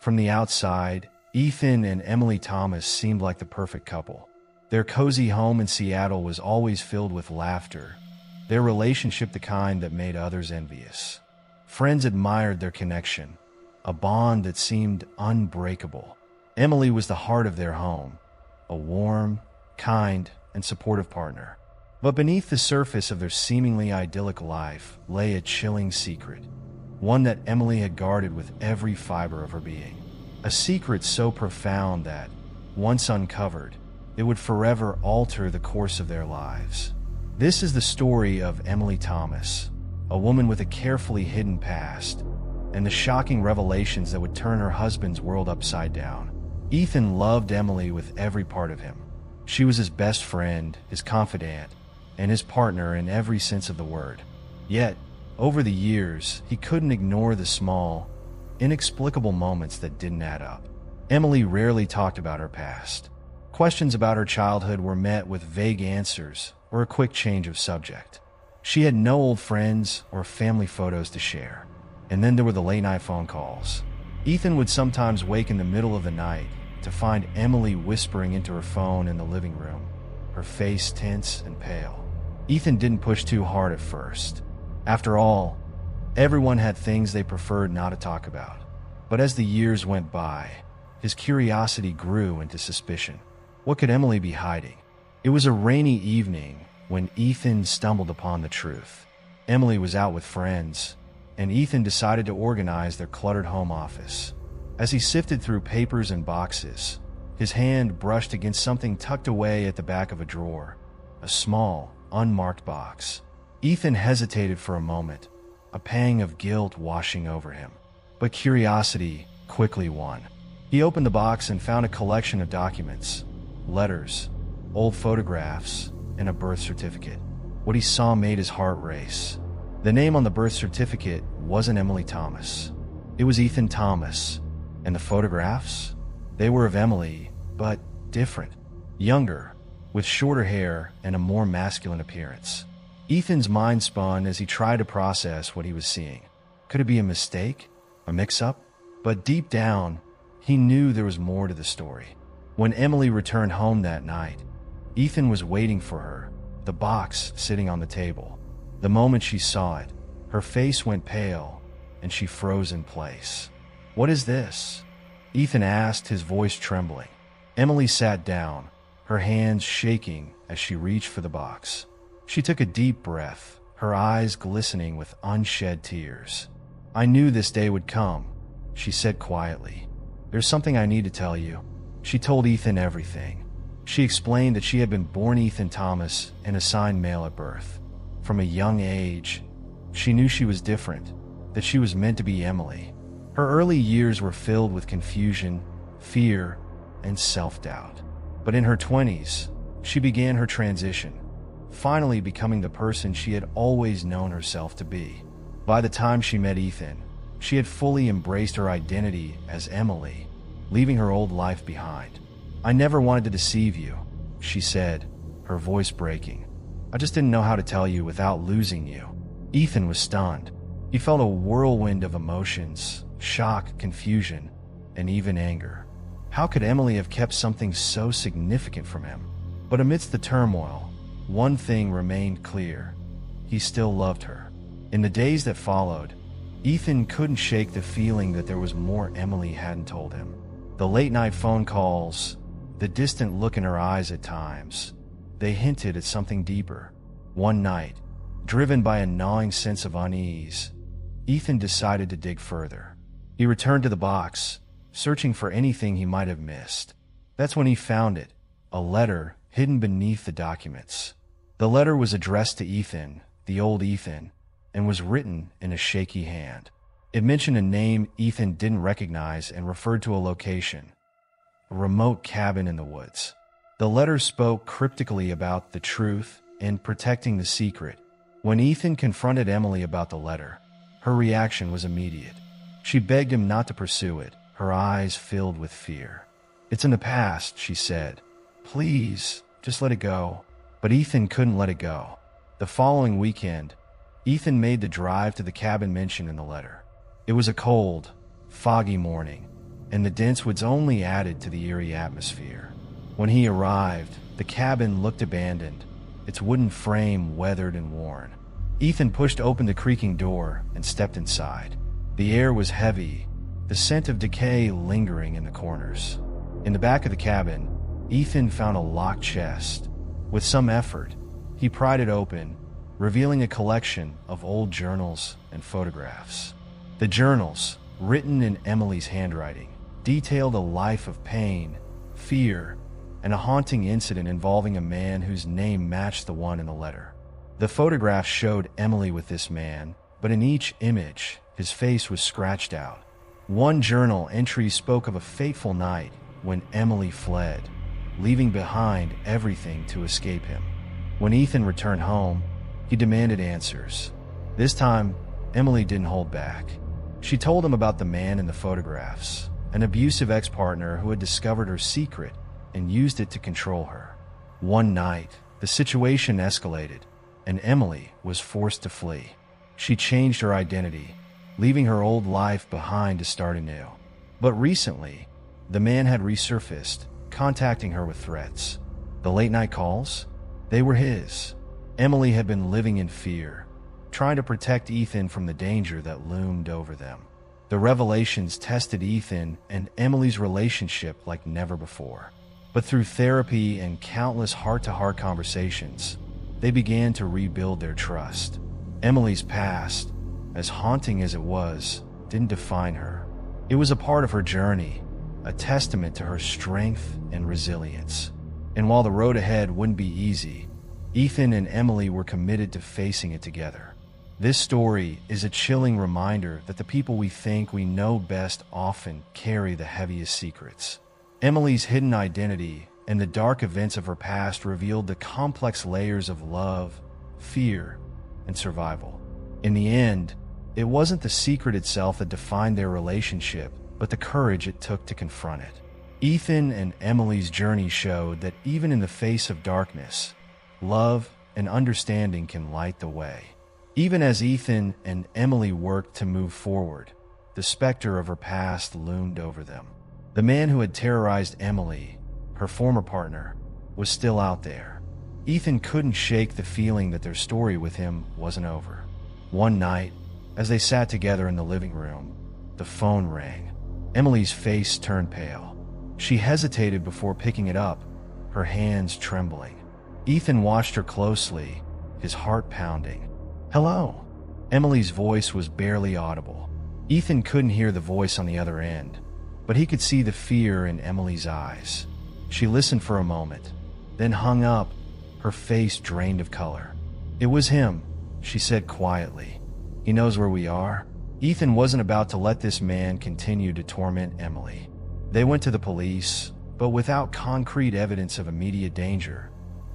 From the outside, Ethan and Emily Thomas seemed like the perfect couple. Their cozy home in Seattle was always filled with laughter, their relationship the kind that made others envious. Friends admired their connection, a bond that seemed unbreakable. Emily was the heart of their home, a warm, kind, and supportive partner. But beneath the surface of their seemingly idyllic life lay a chilling secret, one that Emily had guarded with every fiber of her being. A secret so profound that, once uncovered, it would forever alter the course of their lives. This is the story of Emily Thomas, a woman with a carefully hidden past, and the shocking revelations that would turn her husband's world upside down. Ethan loved Emily with every part of him. She was his best friend, his confidant, and his partner in every sense of the word. Yet, over the years, he couldn't ignore the small, inexplicable moments that didn't add up. Emily rarely talked about her past. Questions about her childhood were met with vague answers or a quick change of subject. She had no old friends or family photos to share. And then there were the late-night phone calls. Ethan would sometimes wake in the middle of the night to find Emily whispering into her phone in the living room, her face tense and pale. Ethan didn't push too hard at first. After all, everyone had things they preferred not to talk about. But as the years went by, his curiosity grew into suspicion. What could Emily be hiding? It was a rainy evening when Ethan stumbled upon the truth. Emily was out with friends, and Ethan decided to organize their cluttered home office. As he sifted through papers and boxes, his hand brushed against something tucked away at the back of a drawer, a small, unmarked box. Ethan hesitated for a moment, a pang of guilt washing over him. But curiosity quickly won. He opened the box and found a collection of documents, letters, old photographs, and a birth certificate. What he saw made his heart race. The name on the birth certificate wasn't Emily Thomas. It was Ethan Thomas. And the photographs? They were of Emily, but different. Younger, with shorter hair and a more masculine appearance. Ethan's mind spun as he tried to process what he was seeing. Could it be a mistake? A mix-up? But deep down, he knew there was more to the story. When Emily returned home that night, Ethan was waiting for her, the box sitting on the table. The moment she saw it, her face went pale, and she froze in place. "What is this?" Ethan asked, his voice trembling. Emily sat down, her hands shaking as she reached for the box. She took a deep breath, her eyes glistening with unshed tears. "I knew this day would come," she said quietly. "There's something I need to tell you." She told Ethan everything. She explained that she had been born Ethan Thomas and assigned male at birth. From a young age, she knew she was different, that she was meant to be Emily. Her early years were filled with confusion, fear, and self-doubt. But in her 20s, she began her transition, finally becoming the person she had always known herself to be. By the time she met Ethan, she had fully embraced her identity as Emily, leaving her old life behind. "I never wanted to deceive you," she said, her voice breaking. "I just didn't know how to tell you without losing you." Ethan was stunned. He felt a whirlwind of emotions, shock, confusion, and even anger. How could Emily have kept something so significant from him? But amidst the turmoil, one thing remained clear. He still loved her. In the days that followed, Ethan couldn't shake the feeling that there was more Emily hadn't told him. The late-night phone calls, the distant look in her eyes at times, they hinted at something deeper. One night, driven by a gnawing sense of unease, Ethan decided to dig further. He returned to the box, searching for anything he might have missed. That's when he found it, a letter hidden beneath the documents. The letter was addressed to Ethan, the old Ethan, and was written in a shaky hand. It mentioned a name Ethan didn't recognize and referred to a location, a remote cabin in the woods. The letter spoke cryptically about the truth and protecting the secret. When Ethan confronted Emily about the letter, her reaction was immediate. She begged him not to pursue it, her eyes filled with fear. "It's in the past," she said. "Please, just let it go." But Ethan couldn't let it go. The following weekend, Ethan made the drive to the cabin mentioned in the letter. It was a cold, foggy morning, and the dense woods only added to the eerie atmosphere. When he arrived, the cabin looked abandoned, its wooden frame weathered and worn. Ethan pushed open the creaking door and stepped inside. The air was heavy, the scent of decay lingering in the corners. In the back of the cabin, Ethan found a locked chest. With some effort, he pried it open, revealing a collection of old journals and photographs. The journals, written in Emily's handwriting, detailed a life of pain, fear, and a haunting incident involving a man whose name matched the one in the letter. The photographs showed Emily with this man, but in each image, his face was scratched out. One journal entry spoke of a fateful night when Emily fled, leaving behind everything to escape him. When Ethan returned home, he demanded answers. This time, Emily didn't hold back. She told him about the man in the photographs, an abusive ex-partner who had discovered her secret and used it to control her. One night, the situation escalated, and Emily was forced to flee. She changed her identity, leaving her old life behind to start anew. But recently, the man had resurfaced, contacting her with threats. The late-night calls? They were his. Emily had been living in fear, trying to protect Ethan from the danger that loomed over them. The revelations tested Ethan and Emily's relationship like never before. But through therapy and countless heart-to-heart conversations, they began to rebuild their trust. Emily's past, as haunting as it was, didn't define her. It was a part of her journey, a testament to her strength and resilience. And while the road ahead wouldn't be easy, Ethan and Emily were committed to facing it together. This story is a chilling reminder that the people we think we know best often carry the heaviest secrets. Emily's hidden identity and the dark events of her past revealed the complex layers of love, fear, and survival. In the end, it wasn't the secret itself that defined their relationship, but the courage it took to confront it. Ethan and Emily's journey showed that even in the face of darkness, love and understanding can light the way. Even as Ethan and Emily worked to move forward, the specter of her past loomed over them. The man who had terrorized Emily, her former partner, was still out there. Ethan couldn't shake the feeling that their story with him wasn't over. One night, as they sat together in the living room, the phone rang. Emily's face turned pale. She hesitated before picking it up, her hands trembling. Ethan watched her closely, his heart pounding. "Hello." Emily's voice was barely audible. Ethan couldn't hear the voice on the other end, but he could see the fear in Emily's eyes. She listened for a moment, then hung up, her face drained of color. "It was him," she said quietly. "He knows where we are." Ethan wasn't about to let this man continue to torment Emily. They went to the police, but without concrete evidence of immediate danger,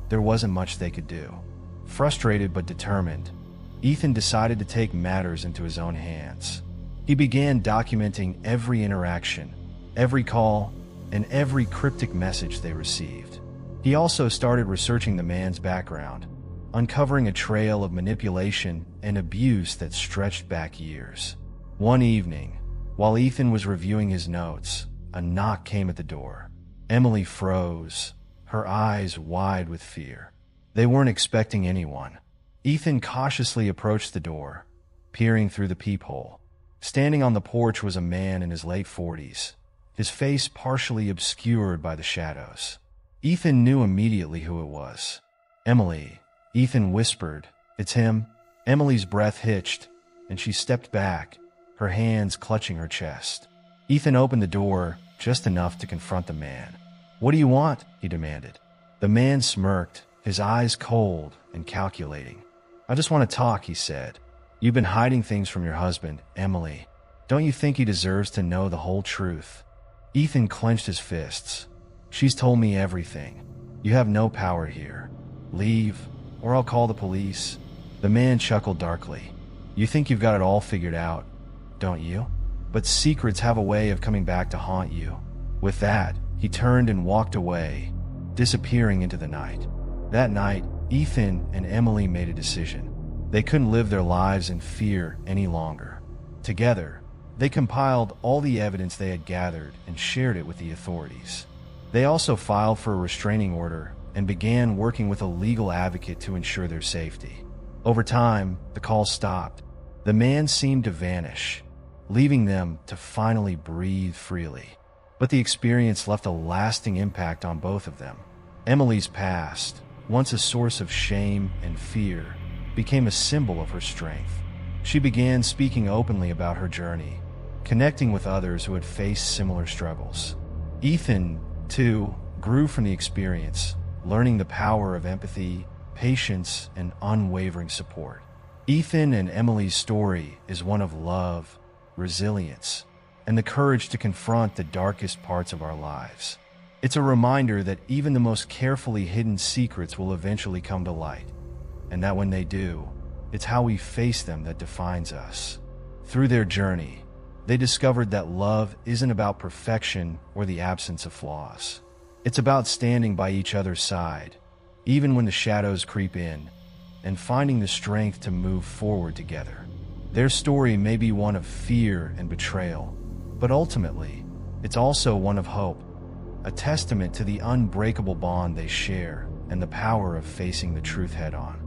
there wasn't much they could do. Frustrated but determined, Ethan decided to take matters into his own hands. He began documenting every interaction, every call, and every cryptic message they received. He also started researching the man's background, uncovering a trail of manipulation and abuse that stretched back years. One evening, while Ethan was reviewing his notes, a knock came at the door. Emily froze, her eyes wide with fear. They weren't expecting anyone. Ethan cautiously approached the door, peering through the peephole. Standing on the porch was a man in his late 40s, his face partially obscured by the shadows. Ethan knew immediately who it was. "Emily," Ethan whispered. "It's him." Emily's breath hitched, and she stepped back, her hands clutching her chest. Ethan opened the door just enough to confront the man. "What do you want?" he demanded. The man smirked, his eyes cold and calculating. "I just want to talk," he said. "You've been hiding things from your husband, Emily. Don't you think he deserves to know the whole truth?" Ethan clenched his fists. "She's told me everything. You have no power here. Leave, or I'll call the police." The man chuckled darkly. "You think you've got it all figured out, don't you? But secrets have a way of coming back to haunt you." With that, he turned and walked away, disappearing into the night. That night, Ethan and Emily made a decision. They couldn't live their lives in fear any longer. Together, They compiled all the evidence they had gathered and shared it with the authorities. They also filed for a restraining order and began working with a legal advocate to ensure their safety. Over time, the calls stopped. The man seemed to vanish, leaving them to finally breathe freely. But the experience left a lasting impact on both of them. Emily's past, once a source of shame and fear, became a symbol of her strength. She began speaking openly about her journey, connecting with others who had faced similar struggles. Ethan, too, grew from the experience, learning the power of empathy, patience, and unwavering support. Ethan and Emily's story is one of love, resilience, and the courage to confront the darkest parts of our lives. It's a reminder that even the most carefully hidden secrets will eventually come to light, and that when they do, it's how we face them that defines us. Through their journey, they discovered that love isn't about perfection or the absence of flaws. It's about standing by each other's side, even when the shadows creep in, and finding the strength to move forward together. Their story may be one of fear and betrayal, but ultimately, it's also one of hope, a testament to the unbreakable bond they share and the power of facing the truth head-on.